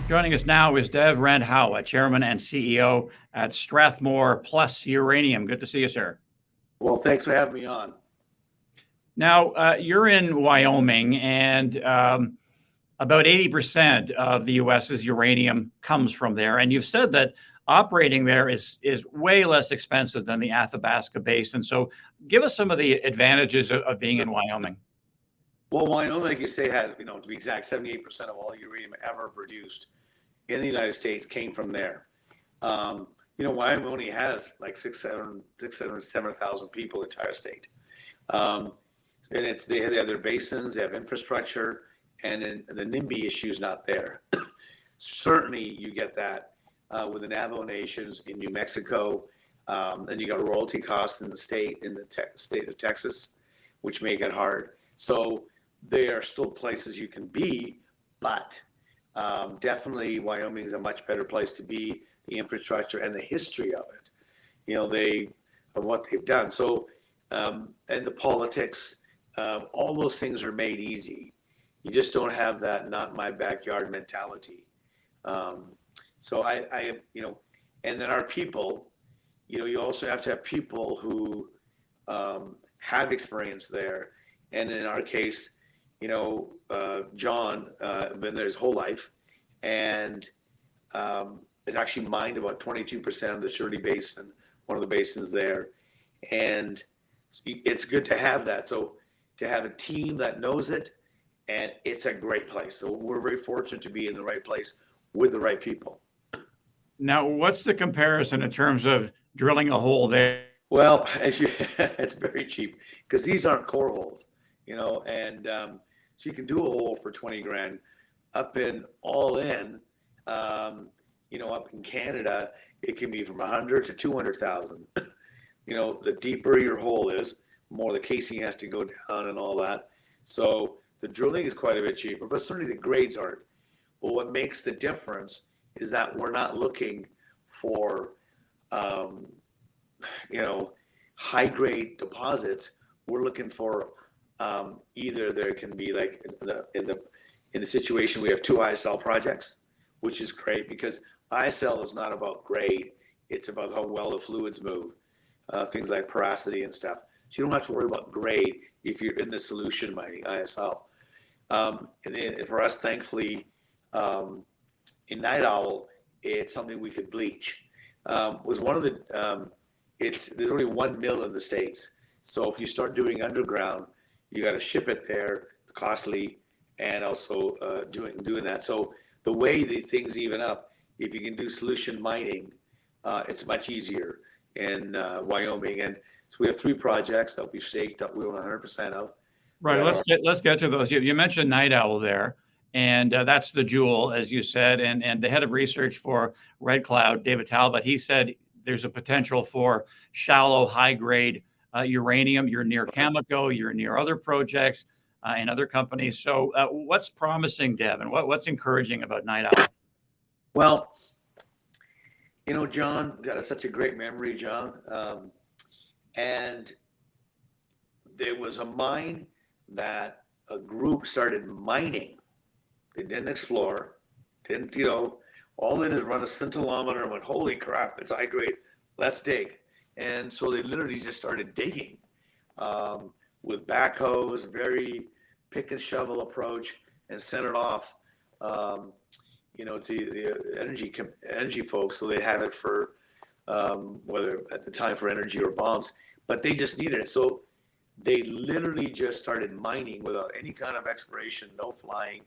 Joining us now is Dev Randhawa, Chairman and CEO at Strathmore plus Uranium. Good to see you, sir. Well, thanks for having me on. Now, you're in Wyoming, and about 80% of the U.S.'s uranium comes from there. And you've said that operating there is way less expensive than the Athabasca Basin. So give us some of the advantages of being in Wyoming. Well, Wyoming, like you say, had, to be exact, 78% of all uranium ever produced in the United States came from there. Wyoming only has like 7,000 people, entire state. And they have their basins, they have infrastructure, and then the NIMBY issue is not there. Certainly you get that with the Navajo Nations in New Mexico. Then you got royalty costs in the state of Texas, which make it hard. So there are still places you can be, but definitely Wyoming is a much better place to be. The infrastructure and the history of it, of what they've done. So, and the politics, all those things are made easy. You just don't have that "not my backyard" mentality. So I and then our people, you also have to have people who have experience there. And in our case, John been there his whole life, and has actually mined about 22% of the Shirley Basin, one of the basins there. And it's good to have that. So to have a team that knows it, and it's a great place. So we're very fortunate to be in the right place with the right people. Now, what's the comparison in terms of drilling a hole there? Well, it's very cheap because these aren't core holes, and so you can do a hole for 20 grand. Up in all in, up in Canada, it can be from 100 to 200,000. The deeper your hole is, more the casing has to go down and all that. So the drilling is quite a bit cheaper, but certainly the grades aren't. But what makes the difference is that we're not looking for, high grade deposits. We're looking for either there can be like in the situation we have 2 ISL projects, which is great because ISL is not about grade. It's about how well the fluids move, things like porosity and stuff. So you don't have to worry about grade if you're in the solution mining ISL. And then for us, thankfully, in Night Owl, it's something we could bleach. Was one of the there's only one mill in the States. So if you start doing underground, you got to ship it there. It's costly, and also doing that. So the way the things even up, if you can do solution mining, it's much easier in Wyoming. And so we have 3 projects that we've staked up. We own 100% of. Right. Let's get to those. You mentioned Night Owl there, and that's the jewel, as you said. And the head of research for Red Cloud, David Talbot, he said there's a potential for shallow, high-grade uranium. You're near Cameco. You're near other projects and other companies. So what's promising, Dev, and what's encouraging about Night Owl? Well, John got such a great memory, John. And there was a mine that a group started mining. They didn't explore, all they did is run a scintillometer and went, holy crap, it's high grade, let's dig. And so they literally just started digging with backhoes, very pick and shovel approach, and sent it off, to the energy folks, so they have it for whether at the time for energy or bombs, but they just needed it. So they literally just started mining without any kind of exploration, no flying.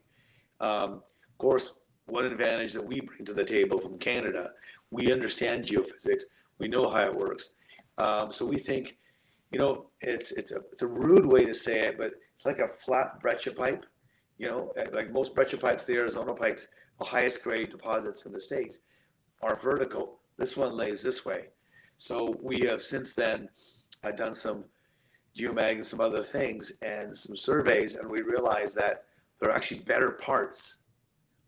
Of course, one advantage that we bring to the table from Canada, we understand geophysics, we know how it works. So we think, it's a rude way to say it, but it's like a flat breccia pipe. Like most breccia pipes, the Arizona pipes, the highest grade deposits in the States are vertical. This one lays this way. So we have since then done some geomag and some other things and some surveys, and we realized that there are actually better parts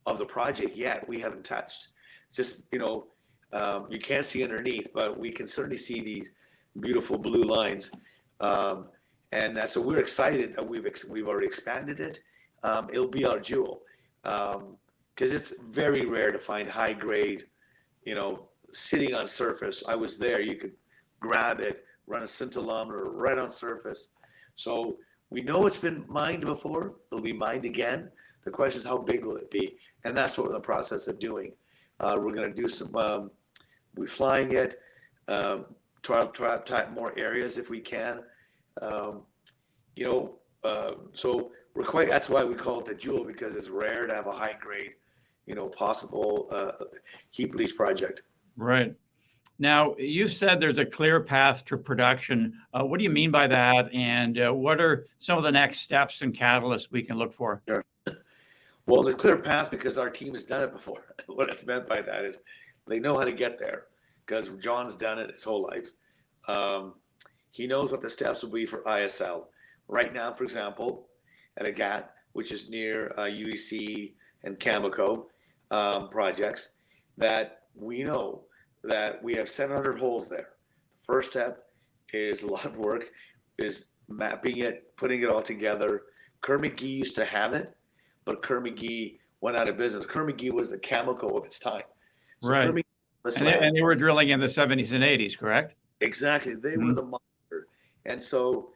of the project yet we haven't touched. Just, you can't see underneath, but we can certainly see these beautiful blue lines. And so we're excited that we've already expanded it. It'll be our jewel. Because because it's very rare to find high grade, sitting on surface. I was there, you could grab it, run a scintillometer right on surface. So we know it's been mined before, it'll be mined again. The question is, how big will it be? And that's what we're in the process of doing. We're going to do some, we're flying it, try to tap more areas if we can. So we're quite, that's why we call it the jewel, because it's rare to have a high grade, possible heap leach project. Right. Now, you said there's a clear path to production. What do you mean by that? And what are some of the next steps and catalysts we can look for? Sure. Well, there's a clear path because our team has done it before. What it's meant by that is they know how to get there, because John's done it his whole life. He knows what the steps will be for ISL. Right now, for example, at Agat, which is near UEC and Cameco projects, that we know that we have 700 holes there. The first step is a lot of work, is mapping it, putting it all together. Kerr-McGee used to have it, but Kerr-McGee went out of business. Kerr-McGee was the Cameco of its time. So right. And they were drilling in the 70s and 80s, correct? Exactly. They were the monster. And so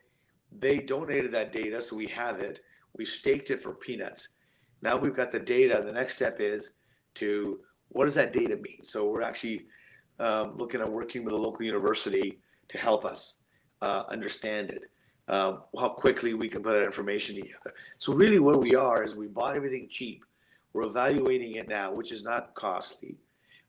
they donated that data, so we have it. We staked it for peanuts. Now we've got the data. The next step is to, what does that data mean? So we're actually looking at working with a local university to help us understand it, how quickly we can put that information together. So really where we are is we bought everything cheap. We're evaluating it now, which is not costly.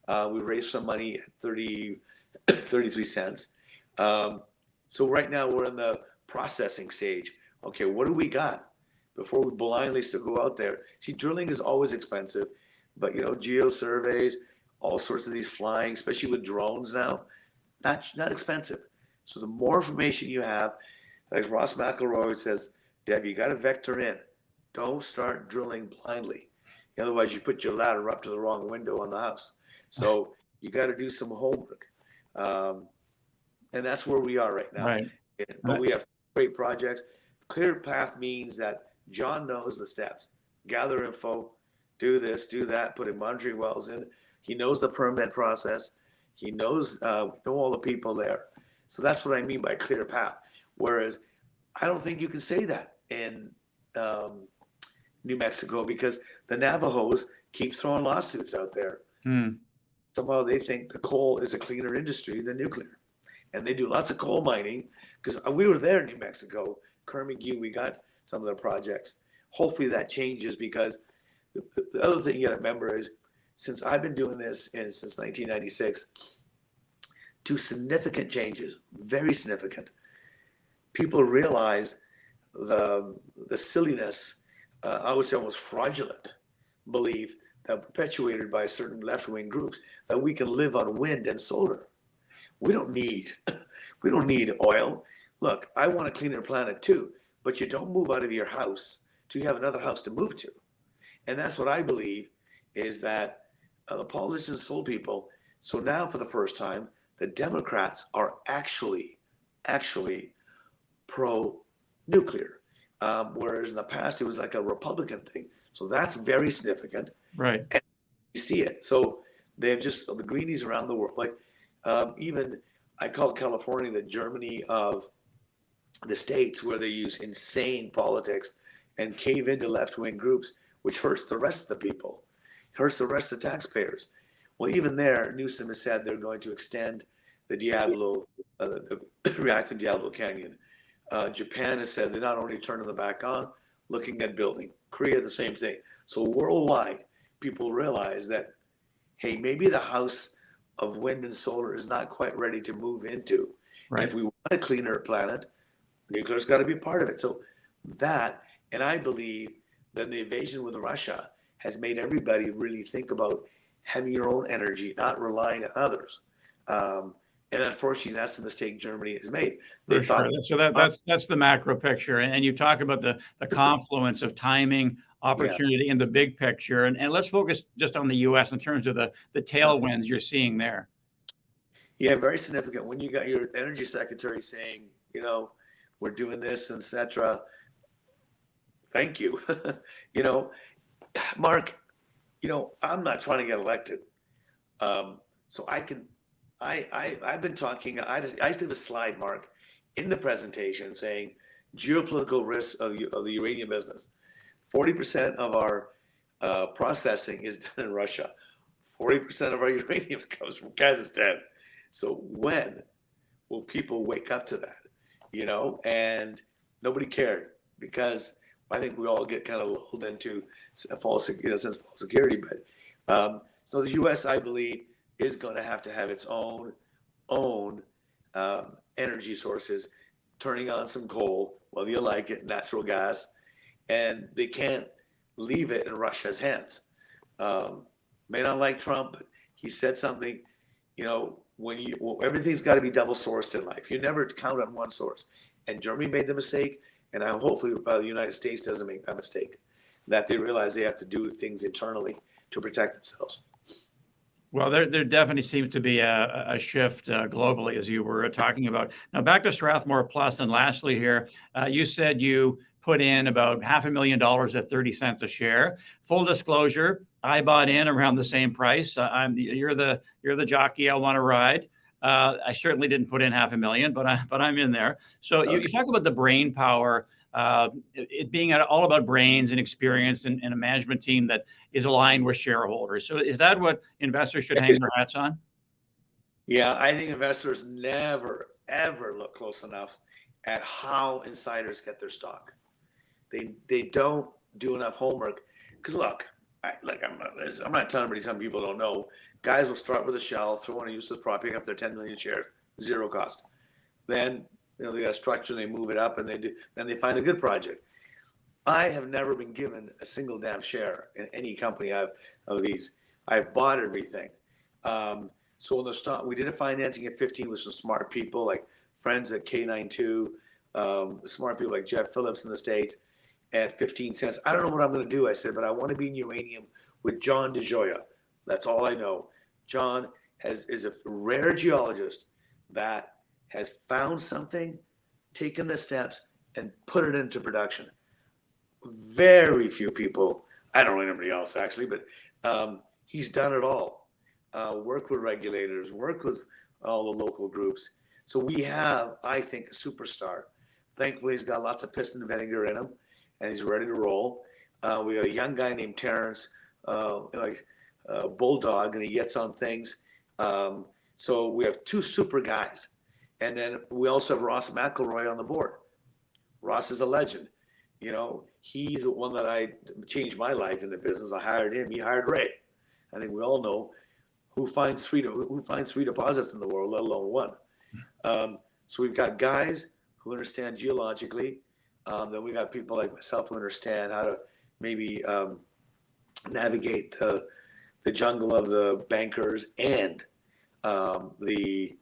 We raised some money at 33 cents. So right now we're in the processing stage. Okay, what do we got before we blindly still go out there? See, drilling is always expensive, but geo surveys, all sorts of these flying, especially with drones now, not expensive. So the more information you have, like Ross McElroy says, Deb, you got to vector in. Don't start drilling blindly. Otherwise, you put your ladder up to the wrong window on the house. So you got to do some homework. And that's where we are right now. Right. But we have great projects. Clear path means that John knows the steps. Gather info, do this, do that, putting monitoring wells in. He knows the permit process. He knows know all the people there. So that's what I mean by clear path. Whereas I don't think you can say that in New Mexico, because the Navajos keep throwing lawsuits out there. Somehow they think the coal is a cleaner industry than nuclear. And they do lots of coal mining, because we were there in New Mexico. Kerr-McGee, we got some of their projects. Hopefully that changes, because the other thing you got to remember is, since I've been doing this since 1996, two significant changes, very significant. People realize the silliness, I would say almost fraudulent belief that perpetuated by certain left-wing groups, that we can live on wind and solar. We don't need oil. Look, I want a cleaner planet too, but you don't move out of your house till you have another house to move to. And that's what I believe, is that the politicians sold people. So now for the first time, the Democrats are actually pro-nuclear, whereas in the past it was like a Republican thing. So that's very significant. Right. And you see it. So they have just, the greenies around the world, like even I call California the Germany of the States, where they use insane politics and cave into left-wing groups, which hurts the rest of the people, hurts the rest of the taxpayers. Well, even there, Newsom has said they're going to extend the Diablo, the reactor Diablo Canyon. Japan has said they're not only turning the back on, looking at building. Korea, the same thing. So worldwide, people realize that, hey, maybe the house of wind and solar is not quite ready to move into. Right. If we want a cleaner planet, nuclear's got to be part of it. So that, and I believe that the invasion with Russia has made everybody really think about having your own energy, not relying on others. And unfortunately, that's the mistake Germany has made. They thought, so that's the macro picture. And you talk about the confluence of timing, opportunity in the big picture. And let's focus just on the U.S. in terms of the tailwinds you're seeing there. Yeah, very significant. When you got your energy secretary saying, we're doing this, etc. Thank you. Mark, I'm not trying to get elected. So I've been talking, I used to have a slide, Mark, in the presentation saying geopolitical risks of the uranium business. 40% of our processing is done in Russia. 40% of our uranium comes from Kazakhstan. So when will people wake up to that? And nobody cared, because I think we all get kind of lulled into a false security. But so the U.S., I believe, is going to have its own energy sources, turning on some coal, whether you like it, natural gas, and they can't leave it in Russia's hands. May not like Trump, but he said something. Everything's got to be double sourced in life. You never count on one source. And Germany made the mistake, and hopefully the United States doesn't make that mistake, that they realize they have to do things internally to protect themselves. Well, there definitely seems to be a shift globally, as you were talking about. Now, back to Strathmore Plus, and lastly here, you said you put in about $500,000 at 30 cents a share. Full disclosure, I bought in around the same price. You're the jockey I want to ride. I certainly didn't put in $500,000, but I'm in there. So you talk about the brain power, it being all about brains and experience, and a management team that is aligned with shareholders. So is that what investors should hang their hats on? Yeah, I think investors never, ever look close enough at how insiders get their stock. They don't do enough homework. Because look, I'm not telling anybody, some people don't know. Guys will start with a shell, throw in a useless prop, pick up their 10 million shares, zero cost. Then they got a structure, they move it up, and then they find a good project. I have never been given a single damn share in any company of these. I've bought everything. So when the stock, we did a financing at 15 with some smart people, like friends at K92, smart people like Jeff Phillips in the States, at 15 cents. I don't know what I'm going to do, I said, but I want to be in uranium with John DeJoya. That's all I know. John is a rare geologist that has found something, taken the steps, and put it into production. Very few people, I don't know anybody else actually, but he's done it all. Work with regulators, work with all the local groups. So we have, I think, a superstar. Thankfully, he's got lots of piss and vinegar in him, and he's ready to roll. We have a young guy named Terrence, Bulldog, and he gets on things. So we have two super guys. And then we also have Ross McElroy on the board. Ross is a legend. He's the one that I changed my life in the business. I hired him. He hired Ray. I think we all know who finds three deposits in the world, let alone one. So we've got guys who understand geologically. Then we got people like myself who understand how to maybe navigate the jungle of the bankers and how you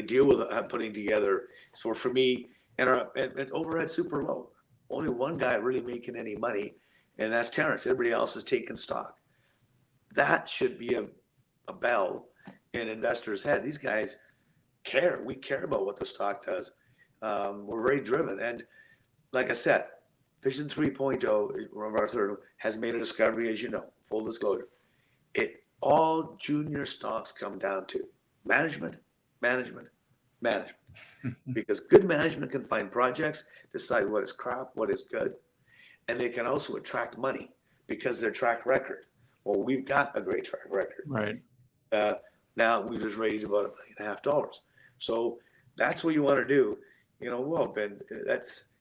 deal with putting together. So for me, and overhead super low. Only one guy really making any money, and that's Terrence. Everybody else is taking stock. That should be a bell in investors' head. These guys care. We care about what the stock does. We're very driven. And like I said, Vision 3.0, one of our third, has made a discovery, as you know, full disclosure. All junior stocks come down to management. Because good management can find projects, decide what is crap, what is good, and they can also attract money because their track record. Well, we've got a great track record. Right. Now we just raised about $1.5 million. So that's what you want to do. Well, Ben,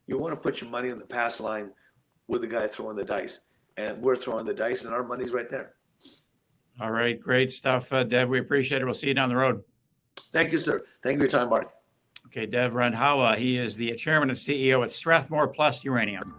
you want to put your money on the pass line with the guy throwing the dice, and we're throwing the dice, and our money's right there. All right, great stuff, Dev. We appreciate it. We'll see you down the road. Thank you, sir. Thank you for your time, Mark. Okay, Dev Randhawa. He is the chairman and CEO at Strathmore Plus Uranium.